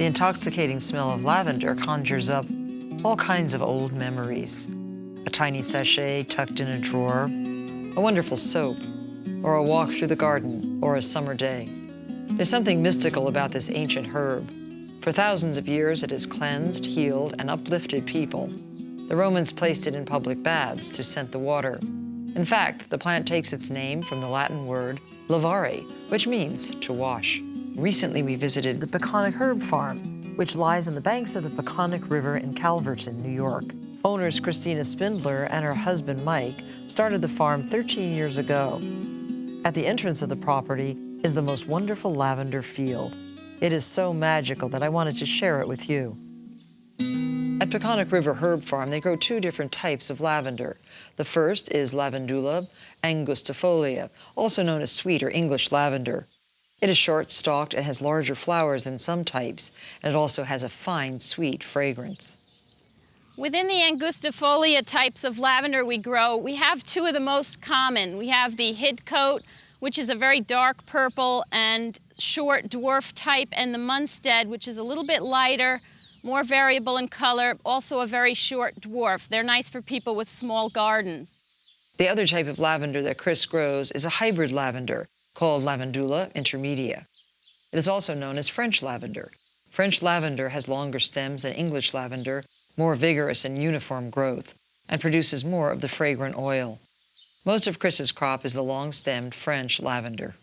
The intoxicating smell of lavender conjures up all kinds of old memories. A tiny sachet tucked in a drawer, a wonderful soap, or a walk through the garden, or a summer day. There's something mystical about this ancient herb. For thousands of years, it has cleansed, healed, and uplifted people. The Romans placed it in public baths to scent the water. In fact, the plant takes its name from the Latin word lavare, which means to wash. Recently, we visited the Peconic herb farm, which lies on the banks of the Peconic River in Calverton, New York. Owners Christina Spindler and her husband Mike started the farm 13 years ago. At the entrance of the property is the most wonderful lavender field. It is so magical that I wanted to share it with you. At Peconic River Herb Farm, they grow two different types of lavender. The first is Lavandula angustifolia, also known as sweet or English lavender. It is short-stalked and has larger flowers than some types, and it also has a fine, sweet fragrance. Within the angustifolia types of lavender we grow, we have two of the most common. We have the hidcote, which is a very dark purple and short dwarf type, and the Munstead, which is a little bit lighter, more variable in color, also a very short dwarf. They're nice for people with small gardens. The other type of lavender that Chris grows is a hybrid lavender called Lavandula intermedia. It is also known as French lavender. French lavender has longer stems than English lavender, more vigorous and uniform growth, and produces more of the fragrant oil. Most of Chris's crop is the long-stemmed French lavender.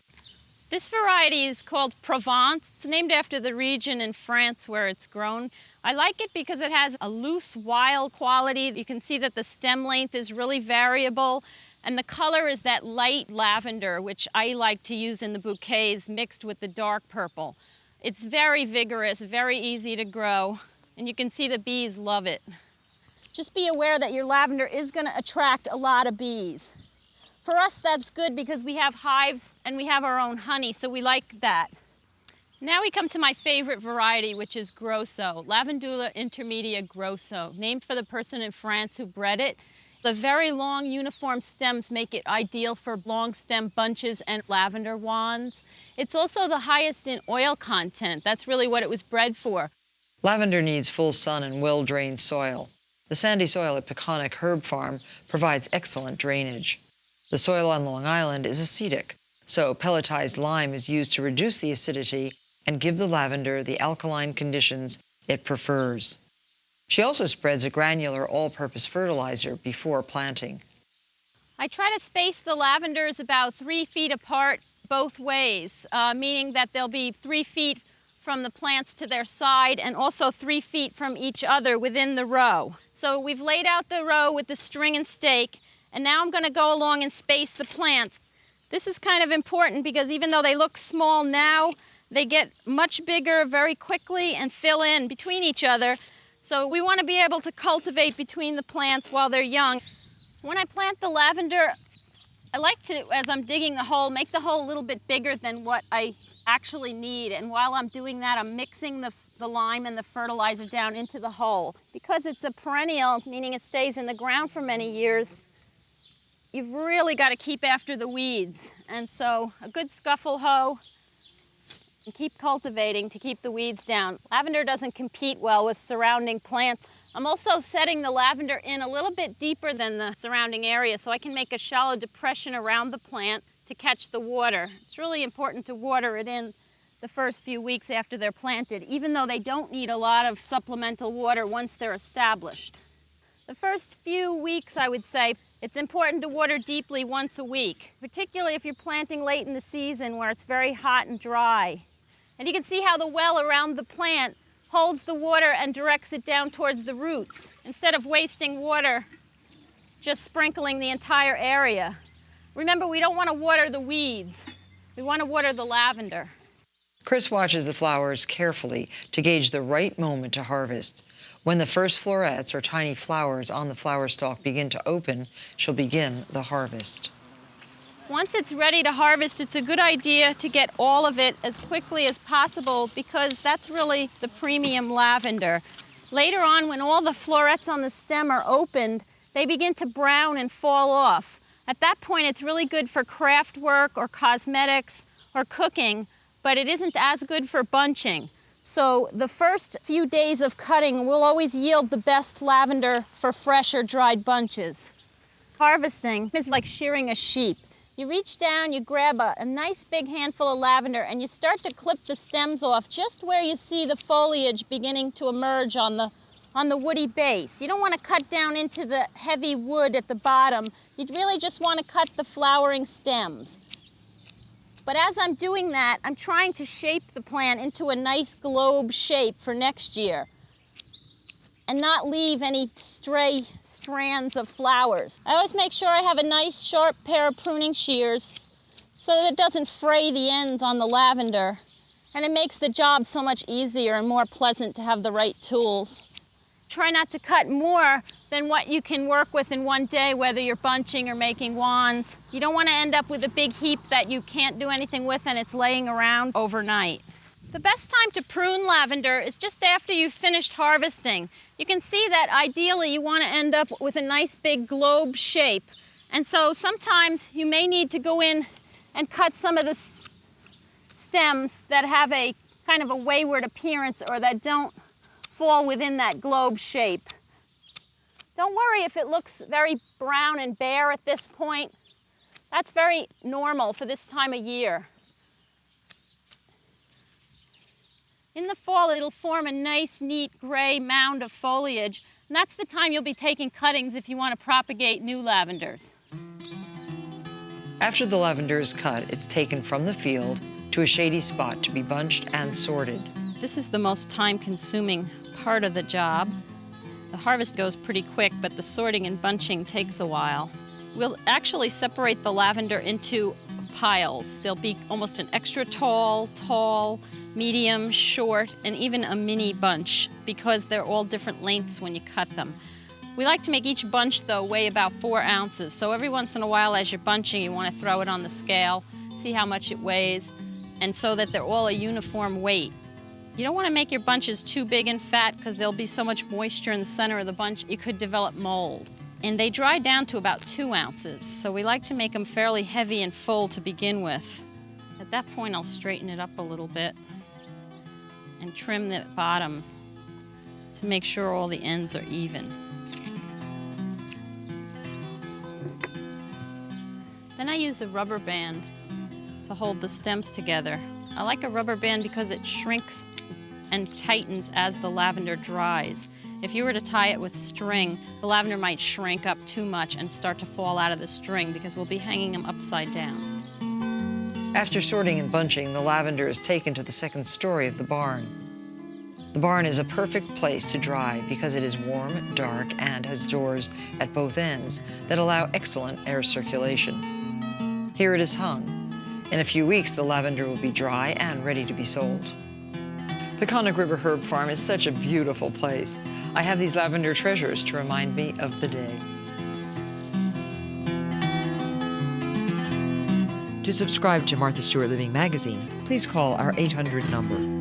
This variety is called Provence. It's named after the region in France where it's grown. I like it because it has a loose, wild quality. You can see that the stem length is really variable, and the color is that light lavender, which I like to use in the bouquets mixed with the dark purple. It's very vigorous, very easy to grow, and you can see the bees love it. Just be aware that your lavender is going to attract a lot of bees. For us, that's good because we have hives and we have our own honey, so we like that. Now we come to my favorite variety, which is Grosso, Lavandula intermedia Grosso, named for the person in France who bred it. The very long uniform stems make it ideal for long stem bunches and lavender wands. It's also the highest in oil content. That's really what it was bred for. Lavender needs full sun and well-drained soil. The sandy soil at Peconic Herb Farm provides excellent drainage. The soil on Long Island is acidic, so pelletized lime is used to reduce the acidity and give the lavender the alkaline conditions it prefers. She also spreads a granular all-purpose fertilizer before planting. I try to space the lavenders about 3 feet apart both ways, meaning that they'll be 3 feet from the plants to their side and also 3 feet from each other within the row. So we've laid out the row with the string and stake, and now I'm going to go along and space the plants. This is kind of important because even though they look small now, they get much bigger very quickly and fill in between each other. So we want to be able to cultivate between the plants while they're young. When I plant the lavender, I like to, as I'm digging the hole, make the hole a little bit bigger than what I actually need. And while I'm doing that, I'm mixing the lime and the fertilizer down into the hole. Because it's a perennial, meaning it stays in the ground for many years, you've really got to keep after the weeds. And so a good scuffle hoe, and keep cultivating to keep the weeds down. Lavender doesn't compete well with surrounding plants. I'm also setting the lavender in a little bit deeper than the surrounding area so I can make a shallow depression around the plant to catch the water. It's really important to water it in the first few weeks after they're planted, even though they don't need a lot of supplemental water once they're established. The first few weeks, I would say, it's important to water deeply once a week, particularly if you're planting late in the season where it's very hot and dry. And you can see how the well around the plant holds the water and directs it down towards the roots, instead of wasting water just sprinkling the entire area. Remember, we don't want to water the weeds. We want to water the lavender. Chris watches the flowers carefully to gauge the right moment to harvest. When the first florets or tiny flowers on the flower stalk begin to open, she'll begin the harvest. Once it's ready to harvest, it's a good idea to get all of it as quickly as possible because that's really the premium lavender. Later on, when all the florets on the stem are opened, they begin to brown and fall off. At that point, it's really good for craft work or cosmetics or cooking, but it isn't as good for bunching. So the first few days of cutting will always yield the best lavender for fresh or dried bunches. Harvesting is like shearing a sheep. You reach down, you grab a nice big handful of lavender, and you start to clip the stems off just where you see the foliage beginning to emerge on the woody base. You don't want to cut down into the heavy wood at the bottom. You really just want to cut the flowering stems. But as I'm doing that, I'm trying to shape the plant into a nice globe shape for next year and not leave any stray strands of flowers. I always make sure I have a nice sharp pair of pruning shears so that it doesn't fray the ends on the lavender, and it makes the job so much easier and more pleasant to have the right tools. Try not to cut more than what you can work with in one day, whether you're bunching or making wands. You don't want to end up with a big heap that you can't do anything with and it's laying around overnight. The best time to prune lavender is just after you've finished harvesting. You can see that ideally you want to end up with a nice big globe shape. And so sometimes you may need to go in and cut some of the stems that have a kind of a wayward appearance or that don't fall within that globe shape. Don't worry if it looks very brown and bare at this point. That's very normal for this time of year. In the fall, it'll form a nice, neat gray mound of foliage, and that's the time you'll be taking cuttings if you want to propagate new lavenders. After the lavender is cut, it's taken from the field to a shady spot to be bunched and sorted. This is the most time-consuming part of the job. The harvest goes pretty quick, but the sorting and bunching takes a while. We'll actually separate the lavender into piles. There'll be almost an extra tall, medium, short, and even a mini bunch because they're all different lengths when you cut them. We like to make each bunch, though, weigh about 4 ounces. So every once in a while as you're bunching, you want to throw it on the scale, see how much it weighs, and so that they're all a uniform weight. You don't want to make your bunches too big and fat because there'll be so much moisture in the center of the bunch you could develop mold. And they dry down to about 2 ounces, so we like to make them fairly heavy and full to begin with. At that point, I'll straighten it up a little bit and trim the bottom to make sure all the ends are even. Then I use a rubber band to hold the stems together. I like a rubber band because it shrinks and tightens as the lavender dries. If you were to tie it with string, the lavender might shrink up too much and start to fall out of the string because we'll be hanging them upside down. After sorting and bunching, the lavender is taken to the second story of the barn. The barn is a perfect place to dry because it is warm, dark, and has doors at both ends that allow excellent air circulation. Here it is hung. In a few weeks, the lavender will be dry and ready to be sold. Peconic River Herb Farm is such a beautiful place. I have these lavender treasures to remind me of the day. To subscribe to Martha Stewart Living Magazine, please call our 800 number.